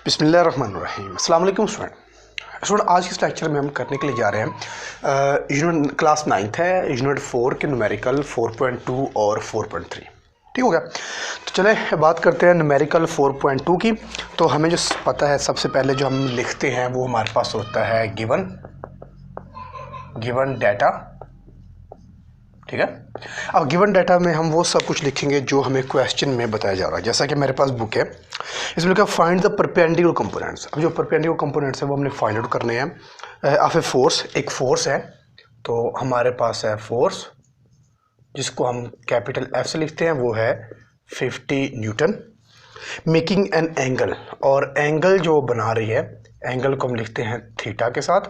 बिस्मिल्लाहिर्रहमानिर्रहीम। अस्सलाम वालेकुम स्टूडेंट। आज के इस लेक्चर में हम करने के लिए जा रहे हैं यूनिट क्लास 9th है, यूनिट 4 के न्यूमेरिकल 4.2 और 4.3। ठीक हो गया। तो चले बात करते हैं न्यूमेरिकल 4.2 की। तो हमें जो पता है, सबसे पहले जो हम लिखते हैं वो हमारे पास होता है गिवन डाटा। ठीक है। अब गिवन डाटा में हम वो सब कुछ लिखेंगे जो हमें क्वेश्चन में बताया जा रहा है। जैसा कि मेरे पास बुक है, इसमें लिखा फाइंड द परपेंडिकुलर कंपोनेंट्स। अब जो परपेंडिकुलर कंपोनेंट्स है वो हमने फाइंड आउट करने हैं। ऑफ ए फोर्स, एक फोर्स है, तो हमारे पास है फोर्स जिसको हम कैपिटल एफ से लिखते हैं, वो है 50 न्यूटन। मेकिंग एन एंगल, और एंगल जो बना रही है, एंगल को हम लिखते हैं थीटा के साथ।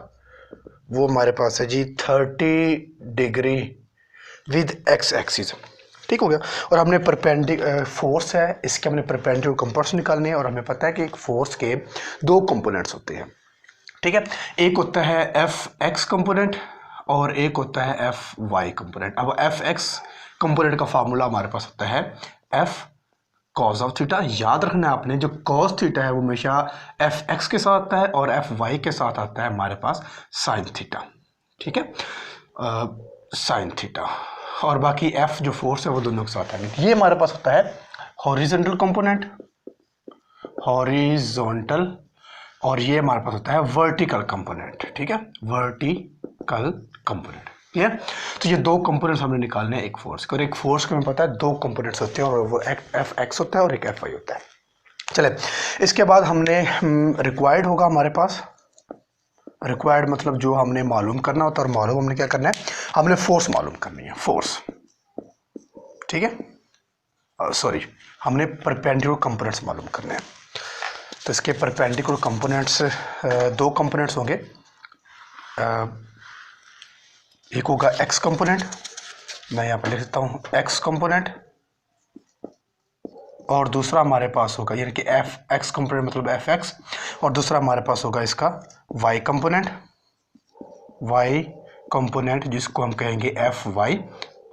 वो हमारे पास है जी 30 डिग्री विद एक्स एक्सिस। ठीक हो गया। और हमने फोर्स है, इसके हमने परपेंडिकुलर कंपोनेंट्स निकालने हैं। और हमें पता है कि एक फोर्स के दो कंपोनेंट्स होते हैं। ठीक है। एक होता है एफ एक्स कंपोनेंट और एक होता है एफ वाई कंपोनेंट। अब एफ एक्स कंपोनेंट का फार्मूला हमारे पास होता है एफ कॉज ऑफ थीटा। याद रखना है आपने, जो कॉज थीटा है वो हमेशा एफ एक्स के साथ आता है और एफ वाई के साथ आता है हमारे पास साइन थीटा। ठीक है, साइन थीटा। और बाकी एफ जो फोर्स है वो दोनों के साथ है। ये हमारे पास होता है हॉरिजॉन्टल कंपोनेंट, हॉरिजॉन्टल, और ये हमारे पास होता है वर्टिकल कंपोनेंट। ठीक है, वर्टिकल कंपोनेंट। ठीक है। तो ये दो कंपोनेंट्स हमने निकालने हैं एक फोर्स के, और एक फोर्स के हमें पता है दो कंपोनेंट्स होते हैं, और वो एफ एक्स होता है और एक एफ वाई होता है। चले, इसके बाद हमने रिक्वायर्ड होगा हमारे पास, रिक्वायर्ड मतलब जो हमने मालूम करना होता है। और मालूम हमने क्या करना है, हमने फोर्स मालूम करनी है, फोर्स। ठीक है, सॉरी, हमने परपेंडिकुलर कंपोनेंट्स मालूम करने हैं। तो इसके परपेंडिकुलर कंपोनेंट्स, दो कंपोनेंट्स होंगे। एक होगा एक्स कंपोनेंट, मैं यहाँ पर लिख देता हूँ एक्स कंपोनेंट, और दूसरा हमारे पास होगा, यानी कि एफ एक्स कंपोनेंट मतलब एफ एक्स, और दूसरा हमारे पास होगा इसका वाई कंपोनेंट, वाई कंपोनेंट जिसको हम कहेंगे एफ वाई,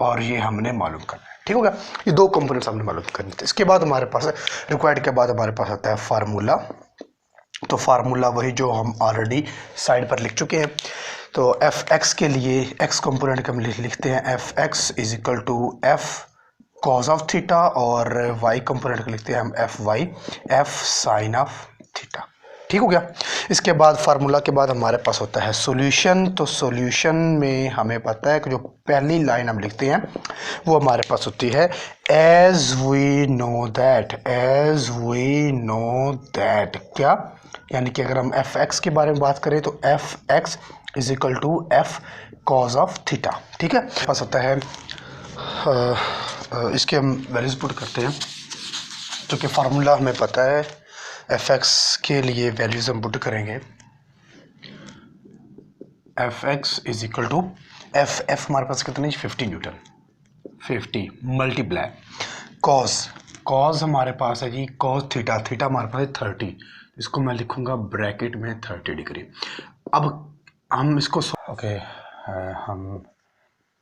और ये हमने मालूम करना है। ठीक होगा। ये दो कंपोनेंट्स हमने मालूम करने थे। इसके बाद हमारे पास रिक्वायर्ड के बाद हमारे पास आता है फार्मूला। तो फार्मूला वही जो हम ऑलरेडी साइड पर लिख चुके हैं। तो एफ एक्स के लिए एक्स कंपोनेंट के हम लिखते हैं F X is equal to F cos of theta, और वाई कंपोनेंट को लिखते हैं हम F Y F sine of theta. ठीक हो गया। इसके बाद फार्मूला के बाद हमारे पास होता है सॉल्यूशन। तो सॉल्यूशन में हमें पता है कि जो पहली लाइन हम लिखते हैं वो हमारे पास होती है as we know that, as we know that. क्या, यानी कि अगर हम एफ एक्स के बारे में बात करें तो F X is equal to F cos of theta. ठीक है। पास होता है इसके हम वैल्यूज पुट करते हैं, क्योंकि फार्मूला हमें पता है। एफ एक्स के लिए वैल्यूज हम पुट करेंगे, F X is equal to F हमारे पास कितनी, 50 न्यूटन, 50 मल्टीप्लाई कॉज हमारे पास है जी कॉज थीटा, थीटा हमारे पास है 30, इसको मैं लिखूंगा ब्रैकेट में 30 डिग्री। अब हम इसको हम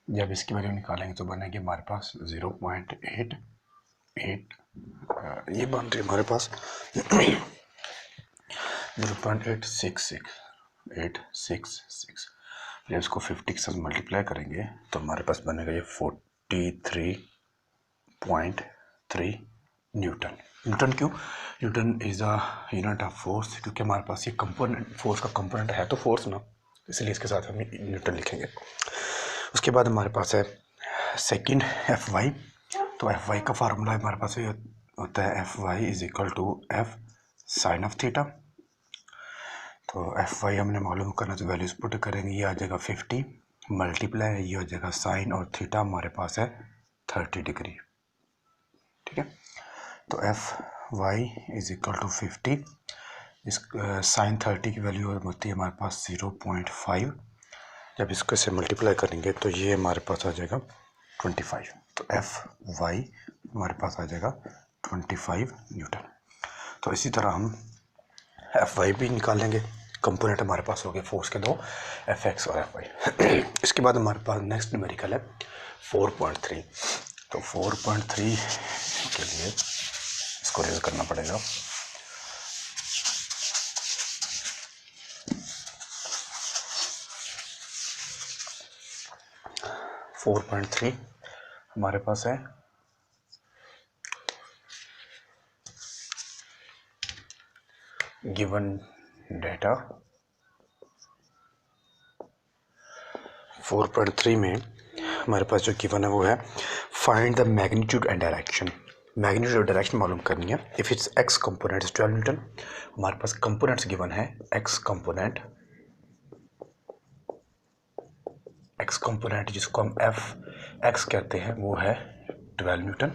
जब इसकी वैल्यू निकालेंगे तो बनेगी हमारे पास 0.88, ये बन रही हमारे पास 0.866। जब इसको 50 के साथ मल्टीप्लाई करेंगे तो हमारे पास बनेगा ये 43.3 न्यूटन। न्यूटन क्यों, Newton is a unit of force, क्योंकि हमारे पास ये कंपोनेंट, फोर्स का कंपोनेंट है तो फोर्स ना, इसलिए इसके साथ हम न्यूटन लिखेंगे। उसके बाद हमारे पास है सेकंड एफ वाई। तो एफ वाई का फार्मूला हमारे पास ये होता है F Y is equal to F sine of theta. तो एफ वाई हमने मालूम करना, तो वैल्यूज पुट करेंगे, ये आ जाएगा 50 मल्टीप्लाई, ये हो जाएगा साइन, और थीटा हमारे पास है 30 डिग्री। ठीक है। तो F Y is equal to 50, इस साइन 30 की वैल्यू होती है हमारे पास 0.5। जब इसको से मल्टीप्लाई करेंगे तो ये हमारे पास आ जाएगा 25। तो एफ वाई हमारे पास आ जाएगा 25 न्यूटन। तो इसी तरह हम एफ वाई भी निकालेंगे। कंपोनेंट हमारे पास हो गए फोर्स के दो, एफ एक्स और एफ वाई। इसके बाद हमारे पास नेक्स्ट न्यूमेरिकल है 4.3। तो 4.3 के लिए इसको रेज करना पड़ेगा। 4.3 हमारे पास है गिवन डेटा 4.3 में हमारे पास जो गिवन है वो है find the magnitude and direction. Magnitude और डायरेक्शन मालूम करनी है। If it's x component 12 Newton, हमारे पास कंपोनेंट्स गिवन है एक्स कंपोनेंट जिसको हम एफ एक्स कहते हैं वो है 12 न्यूटन,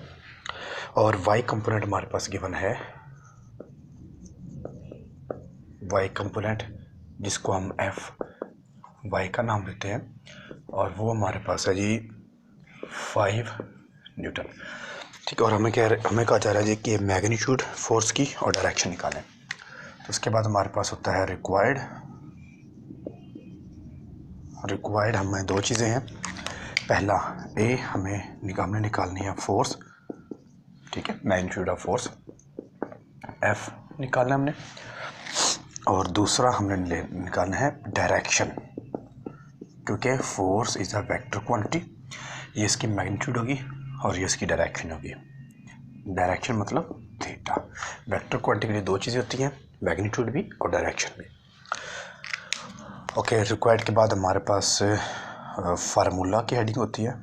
और वाई कंपोनेंट हमारे पास गिवन है वाई कंपोनेंट जिसको हम एफ वाई का नाम देते हैं, और वो हमारे पास है जी 5 न्यूटन। ठीक है, और हमें कहा जा रहा है जी कि मैग्नीट्यूड फोर्स की और डायरेक्शन निकालें। तो उसके बाद हमारे पास होता है रिक्वायर्ड हमें दो चीज़ें हैं। पहला ए हमें निकालनी है फोर्स, ठीक है, मैग्नीट्यूड ऑफ फोर्स एफ निकालना हमने, और दूसरा हमने निकालना है डायरेक्शन, क्योंकि force is a vector quantity. ये इसकी मैग्नीट्यूड होगी और ये इसकी डायरेक्शन होगी। डायरेक्शन मतलब थीटा। वेक्टर क्वांटिटी के लिए दो चीज़ें होती हैं, मैग्नीट्यूड भी और डायरेक्शन भी। ओके, रिक्वायर्ड के बाद हमारे पास फार्मूला की हेडिंग होती है।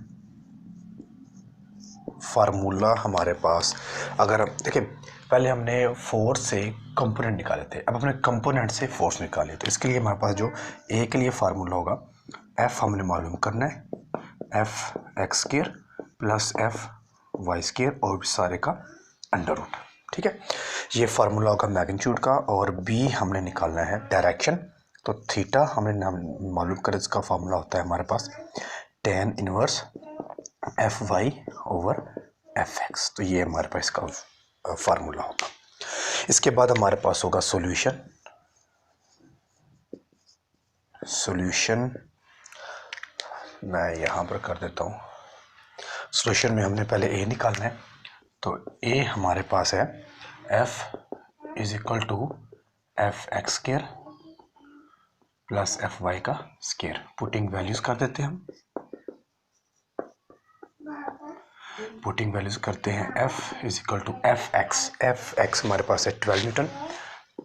फार्मूला हमारे पास, अगर देखिए पहले हमने फोर्स से कंपोनेंट निकाले थे, अब अपने कंपोनेंट से फोर्स निकाले, तो इसके लिए हमारे पास जो ए के लिए फार्मूला होगा, एफ हमने मालूम करना है, F X square plus F Y square और सारे का अंडर रूट। ठीक है, ये फार्मूला होगा मैग्नीट्यूड का। और बी हमने निकालना है डायरेक्शन, तो थीटा हमने मालूम कर, इसका फार्मूला होता है हमारे पास tan inverse F Y over F X. तो ये हमारे पास इसका फार्मूला होगा। इसके बाद हमारे पास होगा सॉल्यूशन मैं यहाँ पर कर देता हूँ। सॉल्यूशन में हमने पहले ए निकालना है, तो ए हमारे पास है F is equal to F X square plus F Y का स्क्वायर। पुटिंग वैल्यूज कर देते हैं हम, पुटिंग वैल्यूज करते हैं F is equal to F X हमारे पास है 12 न्यूटन,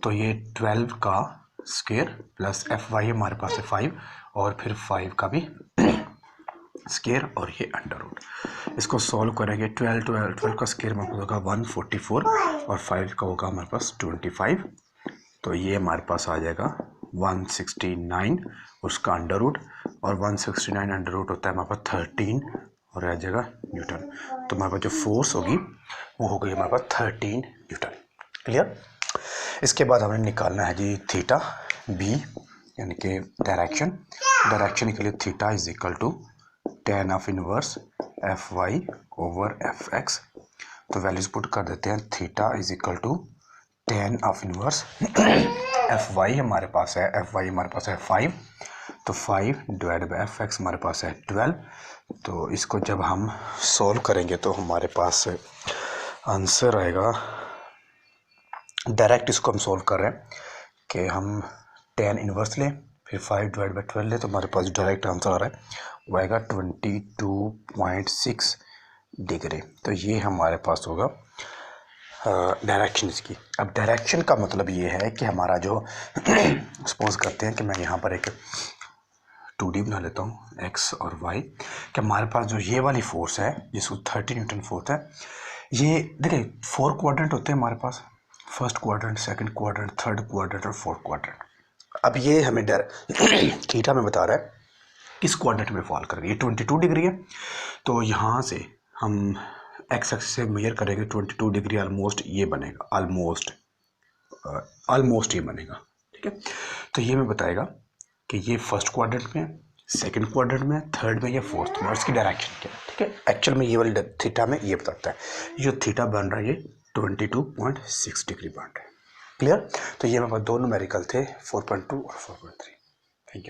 तो ये 12 का स्क्वायर प्लस एफ वाई हमारे पास है 5, और फिर 5 का भी स्क्वायर और ये अंडर रूट। इसको सॉल्व करेंगे, 12 का स्क्वायर हमारे पास होगा 144 और 5 का होगा हमारे पास 25, तो ये हमारे पास आ जाएगा 169 उसका अंडर रूट, और 169 अंडर रूट होता है हमारे पास 13 और आ जाएगा न्यूटन। तो हमारे पास जो फोर्स होगी वो हो गई हमारे पास 13 न्यूटन। क्लियर। इसके बाद हमें निकालना है जी थीटा बी, यानी कि डायरेक्शन के लिए theta is equal to tan of inverse F Y over F X. तो वैल्यूज पुट कर देते हैं, theta is equal to tan of inverse F Y हमारे पास है 5, तो 5 डिवाइड बाई एफ एक्स हमारे पास है 12। तो इसको जब हम सॉल्व करेंगे तो हमारे पास आंसर आएगा, डायरेक्ट इसको हम सॉल्व कर रहे हैं कि हम tan इनवर्स लें फिर 5 डिवाइड बाई 12 लें, तो हमारे पास डायरेक्ट आंसर आ रहा है वो आएगा 22.6 डिग्री। तो ये हमारे पास होगा डायरेक्शन इसकी। अब डायरेक्शन का मतलब ये है कि हमारा जो सपोज करते हैं कि मैं यहाँ पर एक 2D बना लेता हूँ x और y, कि हमारे पास जो ये वाली फोर्स है जिसको 30 न्यूटन फोर्स है, ये देखिए 4 क्वाड्रेंट होते हैं हमारे पास, first quadrant, second quadrant, third quadrant और फोर्थ क्वाड्रेंट। अब ये हमें थीटा में बता रहा है किस क्वाड्रेंट में फॉल करेंगे। ये 22 डिग्री है, तो यहाँ से हम एक्स एक्सिस से मेजर करेंगे 22 डिग्री, ऑलमोस्ट ये बनेगा, ऑलमोस्ट ये बनेगा। ठीक है, तो ये हमें बताएगा कि ये फर्स्ट क्वाड्रेंट में, सेकंड क्वाड्रेंट में, थर्ड में या फोर्थ में, और इसकी डायरेक्शन क्या है। ठीक है, एक्चुअल में ये वाली थीटा में ये बताता है, जो थीटा बन रहा है ये 22.6 डिग्री बन रहा है। क्लियर। तो ये हमारे पास दो न्यूमेरिकल थे 4.2 और 4.3।